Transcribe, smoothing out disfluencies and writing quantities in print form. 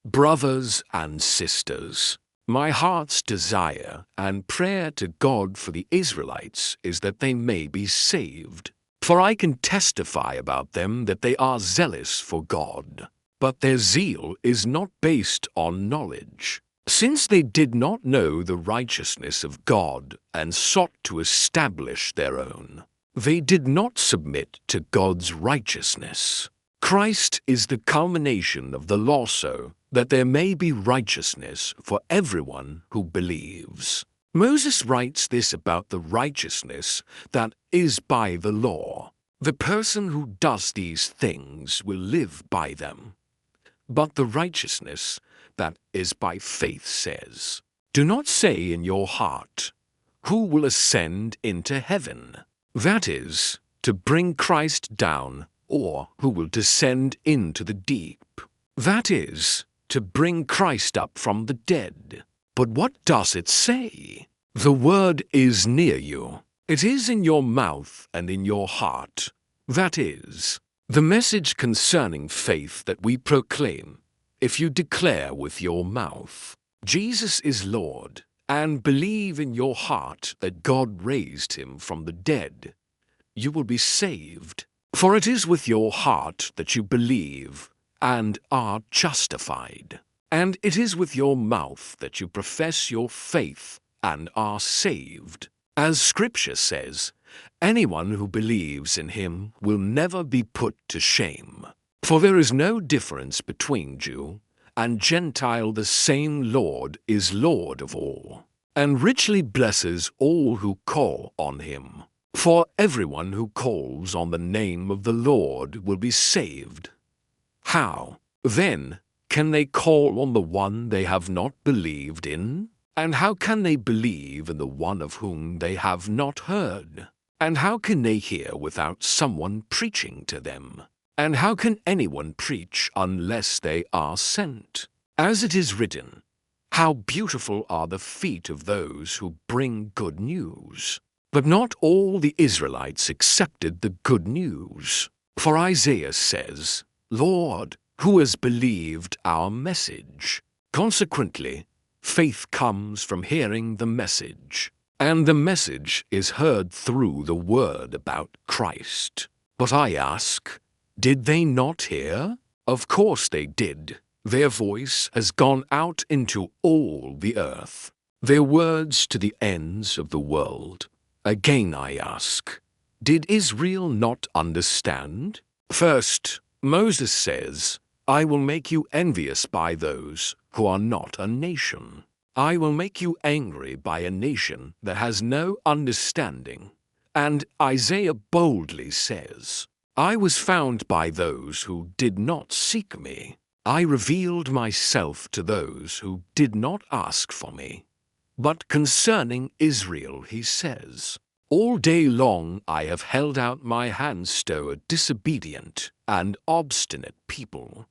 Brothers and sisters, my heart's desire and prayer to God for the Israelites is that they may be saved. For I can testify about them that they are zealous for God, but their zeal is not based on knowledge. Since they did not know the righteousness of God and sought to establish their own, they did not submit to God's righteousness. Christ is the culmination of the law so that there may be righteousness for everyone who believes. Moses writes this about the righteousness that is by the law. The person who does these things will live by them. But the righteousness that is by faith says, "Do not say in your heart, 'Who will ascend into heaven?' That is, to bring Christ down, or who will descend into the deep. That is, to bring Christ up from the dead. But what does it say? The word is near you. It is in your mouth and in your heart. That is, the message concerning faith that we proclaim. If you declare with your mouth, 'Jesus is Lord,' and believe in your heart that God raised him from the dead, you will be saved. For it is with your heart that you believe and are justified, and it is with your mouth that you profess your faith and are saved. As Scripture says, anyone who believes in him will never be put to shame. For there is no difference between Jew and Gentile. The same Lord is Lord of all, and richly blesses all who call on him. For everyone who calls on the name of the Lord will be saved. How, then, can they call on the one they have not believed in? And how can they believe in the one of whom they have not heard? And how can they hear without someone preaching to them? And how can anyone preach unless they are sent? As it is written, 'How beautiful are the feet of those who bring good news.' But not all the Israelites accepted the good news. For Isaiah says, 'Lord, who has believed our message?' Consequently, faith comes from hearing the message, and the message is heard through the word about Christ. But I ask, did they not hear? Of course they did. Their voice has gone out into all the earth, their words to the ends of the world. Again I ask, did Israel not understand? First, Moses says, 'I will make you envious by those who are not a nation. I will make you angry by a nation that has no understanding.' And Isaiah boldly says, 'I was found by those who did not seek me. I revealed myself to those who did not ask for me.' But concerning Israel he says, 'All day long I have held out my hands to a disobedient and obstinate people.